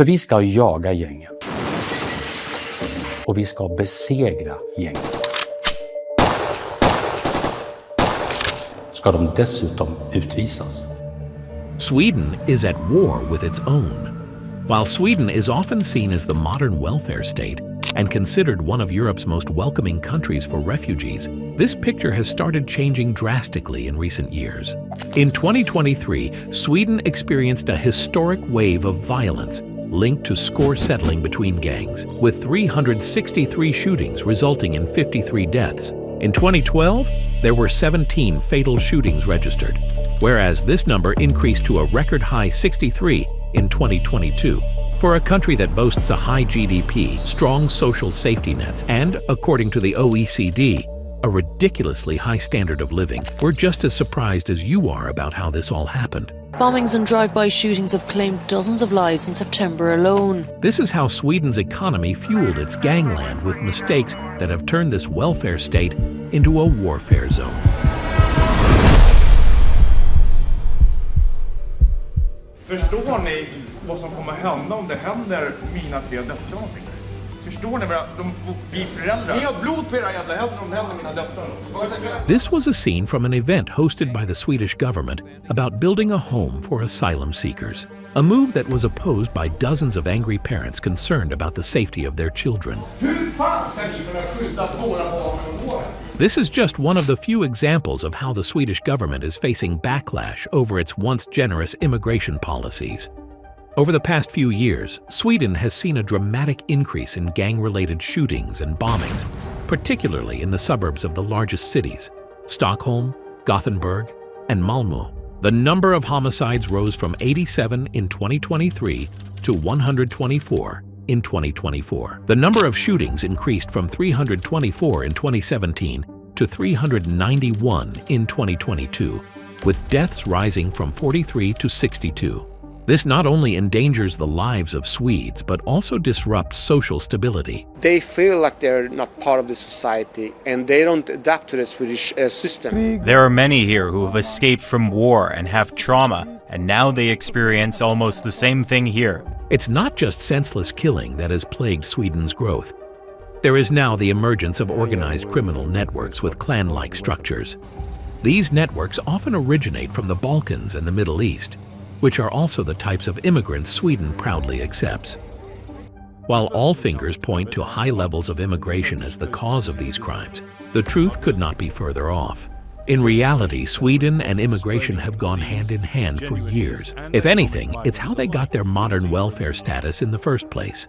För vi ska jaga gängen. Och vi ska besegra gängen. Ska de dessutom utvisas. Sweden is at war with its own. While Sweden is often seen as the modern welfare state and considered one of Europe's most welcoming countries for refugees, this picture has started changing drastically in recent years. In 2023, Sweden experienced a historic wave of violence linked to score settling between gangs, with 363 shootings resulting in 53 deaths. In 2012, there were 17 fatal shootings registered, whereas this number increased to a record high 63 in 2022. For a country that boasts a high GDP, strong social safety nets, and, according to the OECD, a ridiculously high standard of living, we're just as surprised as you are about how this all happened. Bombings and drive-by shootings have claimed dozens of lives in September alone. This is how Sweden's economy fueled its gangland with mistakes that have turned this welfare state into a warfare zone. Förstår ni vad som kommer hända om det händer mina 3 döttrar någonting? Förstår ni vad vi föräldrar? Ni har blod på era jävla händer om det händer mina döttrar. This was a scene from an event hosted by the Swedish government about building a home for asylum seekers, a move that was opposed by dozens of angry parents concerned about the safety of their children. Hur fan ska ni kunna skydda våra barn från våren? This is just one of the few examples of how the Swedish government is facing backlash over its once generous immigration policies. Over the past few years, Sweden has seen a dramatic increase in gang-related shootings and bombings, particularly in the suburbs of the largest cities, Stockholm, Gothenburg, and Malmö. The number of homicides rose from 87 in 2023 to 124 in 2024. The number of shootings increased from 324 in 2017 to 391 in 2022, with deaths rising from 43 to 62. This not only endangers the lives of Swedes, but also disrupts social stability. They feel like they're not part of the society and they don't adapt to the Swedish system. There are many here who have escaped from war and have trauma, and now they experience almost the same thing here. It's not just senseless killing that has plagued Sweden's growth. There is now the emergence of organized criminal networks with clan-like structures. These networks often originate from the Balkans and the Middle East, which are also the types of immigrants Sweden proudly accepts. While all fingers point to high levels of immigration as the cause of these crimes, the truth could not be further off. In reality, Sweden and immigration have gone hand in hand for years. If anything, it's how they got their modern welfare status in the first place.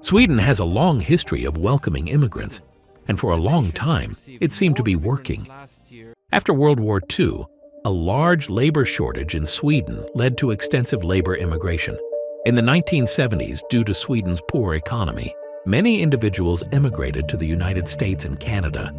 Sweden has a long history of welcoming immigrants, and for a long time, it seemed to be working. After World War II, a large labor shortage in Sweden led to extensive labor immigration. In the 1970s, due to Sweden's poor economy, many individuals emigrated to the United States and Canada.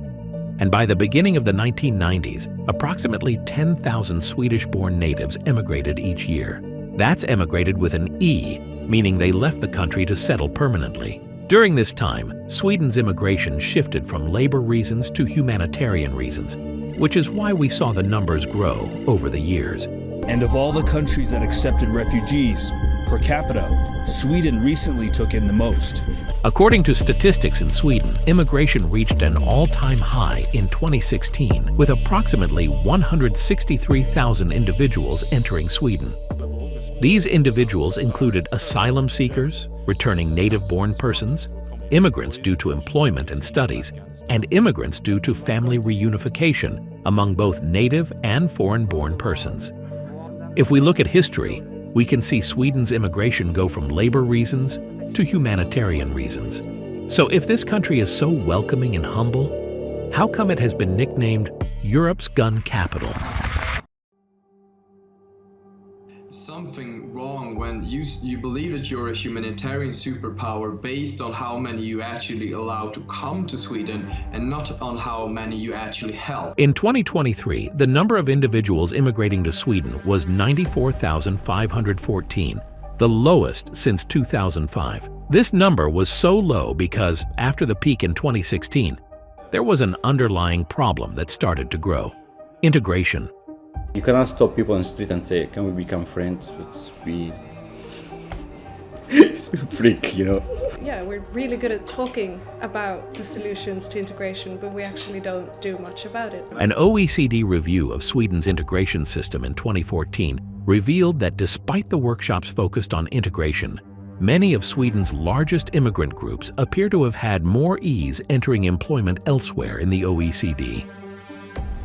And by the beginning of the 1990s, approximately 10,000 Swedish-born natives emigrated each year. That's emigrated with an E, meaning they left the country to settle permanently. During this time, Sweden's immigration shifted from labor reasons to humanitarian reasons, which is why we saw the numbers grow over the years. And of all the countries that accepted refugees, per capita, Sweden recently took in the most. According to statistics in Sweden, immigration reached an all-time high in 2016, with approximately 163,000 individuals entering Sweden. These individuals included asylum seekers, returning native-born persons, immigrants due to employment and studies, and immigrants due to family reunification among both native and foreign-born persons. If we look at history, we can see Sweden's immigration go from labor reasons to humanitarian reasons. So if this country is so welcoming and humble, how come it has been nicknamed Europe's gun capital? Something wrong when you believe that you're a humanitarian superpower based on how many you actually allow to come to Sweden and not on how many you actually help. In 2023, the number of individuals immigrating to Sweden was 94,514, the lowest since 2005. This number was so low because, after the peak in 2016, there was an underlying problem that started to grow: integration. You cannot stop people on the street and say, can we become friends? It's a freak, you know. Yeah, we're really good at talking about the solutions to integration, but we actually don't do much about it. An OECD review of Sweden's integration system in 2014 revealed that despite the workshops focused on integration, many of Sweden's largest immigrant groups appear to have had more ease entering employment elsewhere in the OECD.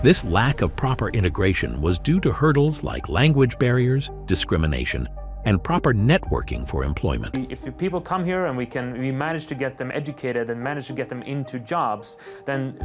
This lack of proper integration was due to hurdles like language barriers, discrimination, and proper networking for employment. If people come here and we manage to get them educated and manage to get them into jobs, then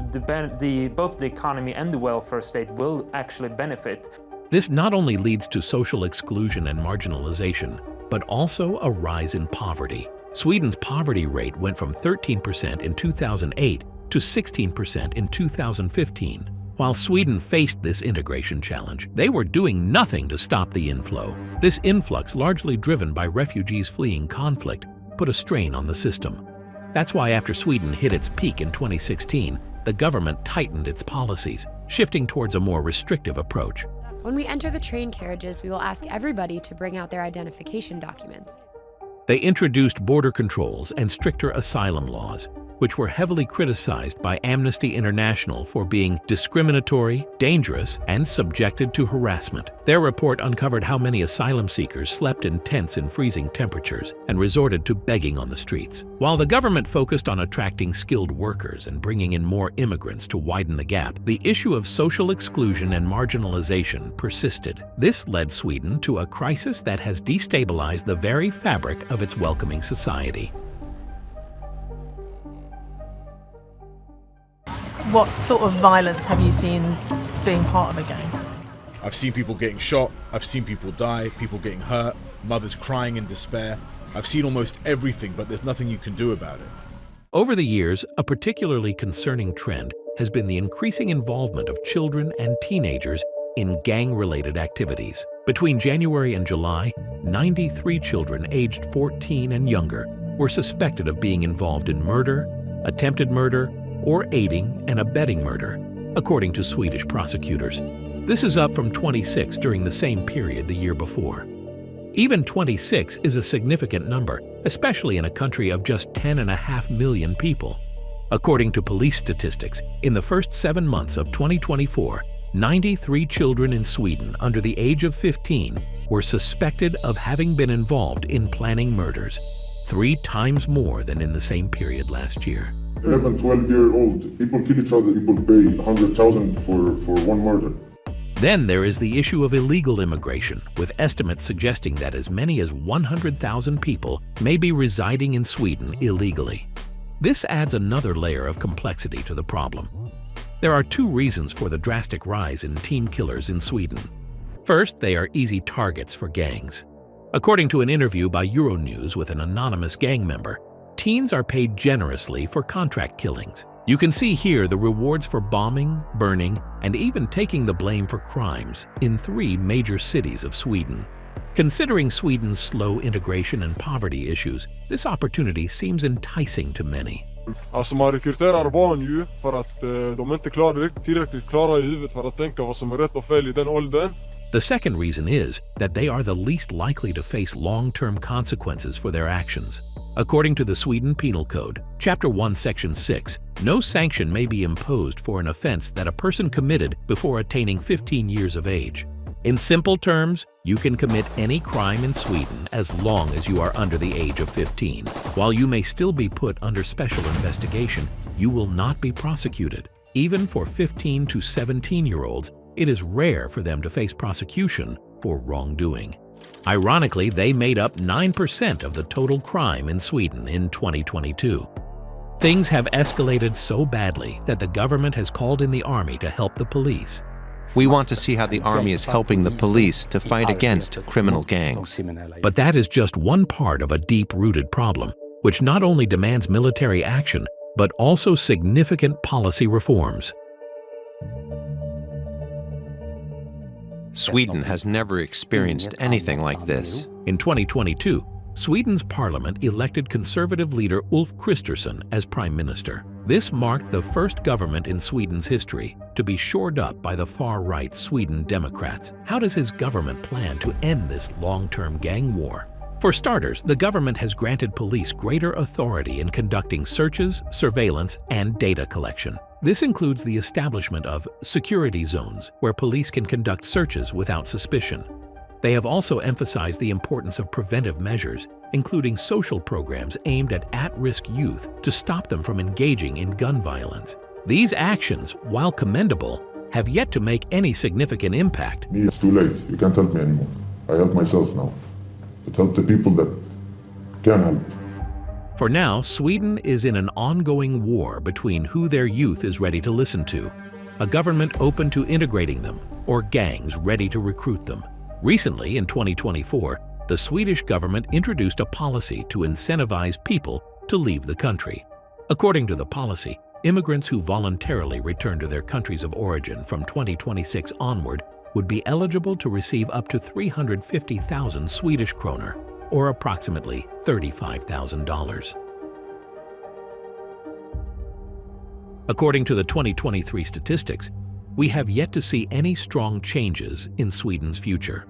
both the economy and the welfare state will actually benefit. This not only leads to social exclusion and marginalization, but also a rise in poverty. Sweden's poverty rate went from 13% in 2008 to 16% in 2015. While Sweden faced this integration challenge, they were doing nothing to stop the inflow. This influx, largely driven by refugees fleeing conflict, put a strain on the system. That's why after Sweden hit its peak in 2016, the government tightened its policies, shifting towards a more restrictive approach. When we enter the train carriages, we will ask everybody to bring out their identification documents. They introduced border controls and stricter asylum laws, which were heavily criticized by Amnesty International for being discriminatory, dangerous, and subjected to harassment. Their report uncovered how many asylum seekers slept in tents in freezing temperatures and resorted to begging on the streets. While the government focused on attracting skilled workers and bringing in more immigrants to widen the gap, the issue of social exclusion and marginalization persisted. This led Sweden to a crisis that has destabilized the very fabric of its welcoming society. What sort of violence have you seen being part of a gang? I've seen people getting shot, I've seen people die, people getting hurt, mothers crying in despair. I've seen almost everything, but there's nothing you can do about it. Over the years, a particularly concerning trend has been the increasing involvement of children and teenagers in gang-related activities. Between January and July, 93 children aged 14 and younger were suspected of being involved in murder, attempted murder, or aiding and abetting murder, according to Swedish prosecutors. This is up from 26 during the same period the year before. Even 26 is a significant number, especially in a country of just 10.5 million people. According to police statistics, in the first 7 months of 2024, 93 children in Sweden under the age of 15 were suspected of having been involved in planning murders, 3 times more than in the same period last year. 11, 12-year-old, people kill each other, people pay 100,000 for one murder. Then there is the issue of illegal immigration, with estimates suggesting that as many as 100,000 people may be residing in Sweden illegally. This adds another layer of complexity to the problem. There are 2 reasons for the drastic rise in teen killers in Sweden. First, they are easy targets for gangs. According to an interview by Euronews with an anonymous gang member, teens are paid generously for contract killings. You can see here the rewards for bombing, burning, and even taking the blame for crimes in 3 major cities of Sweden. Considering Sweden's slow integration and poverty issues, this opportunity seems enticing to many. Alltså man rekryterar barn ju för att de inte tillräckligt klara i huvudet för att tänka vad som är rätt och fel i den åldern. The second reason is that they are the least likely to face long-term consequences for their actions. According to the Sweden Penal Code, Chapter 1, Section 6, no sanction may be imposed for an offense that a person committed before attaining 15 years of age. In simple terms, you can commit any crime in Sweden as long as you are under the age of 15. While you may still be put under special investigation, you will not be prosecuted. Even for 15 to 17-year-olds, it is rare for them to face prosecution for wrongdoing. Ironically, they made up 9% of the total crime in Sweden in 2022. Things have escalated so badly that the government has called in the army to help the police. We want to see how the army is helping the police to fight against criminal gangs. But that is just one part of a deep-rooted problem, which not only demands military action, but also significant policy reforms. Sweden has never experienced anything like this. In 2022, Sweden's parliament elected conservative leader Ulf Kristersson as prime minister. This marked the first government in Sweden's history to be shored up by the far-right Sweden Democrats. How does his government plan to end this long-term gang war? For starters, the government has granted police greater authority in conducting searches, surveillance, and data collection. This includes the establishment of security zones where police can conduct searches without suspicion. They have also emphasized the importance of preventive measures, including social programs aimed at at-risk youth to stop them from engaging in gun violence. These actions, while commendable, have yet to make any significant impact. Me, it's too late. You can't help me anymore. I help myself now. But help the people that can help. For now, Sweden is in an ongoing war between who their youth is ready to listen to, a government open to integrating them, or gangs ready to recruit them. Recently, in 2024, the Swedish government introduced a policy to incentivize people to leave the country. According to the policy, immigrants who voluntarily return to their countries of origin from 2026 onward would be eligible to receive up to 350,000 Swedish kroner, or approximately $35,000. According to the 2023 statistics, we have yet to see any strong changes in Sweden's future.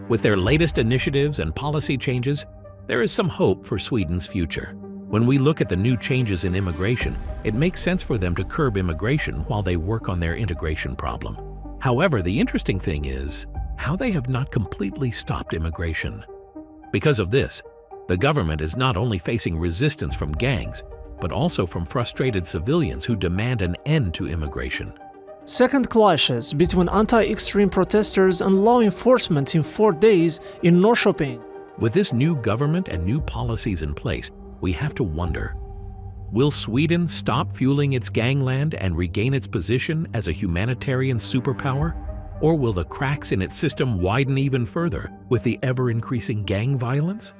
With their latest initiatives and policy changes, there is some hope for Sweden's future. When we look at the new changes in immigration, it makes sense for them to curb immigration while they work on their integration problem. However, the interesting thing is how they have not completely stopped immigration. Because of this, the government is not only facing resistance from gangs, but also from frustrated civilians who demand an end to immigration. Second clashes between anti-extreme protesters and law enforcement in 4 days in Norrköping. With this new government and new policies in place, we have to wonder, will Sweden stop fueling its gangland and regain its position as a humanitarian superpower? Or will the cracks in its system widen even further with the ever-increasing gang violence?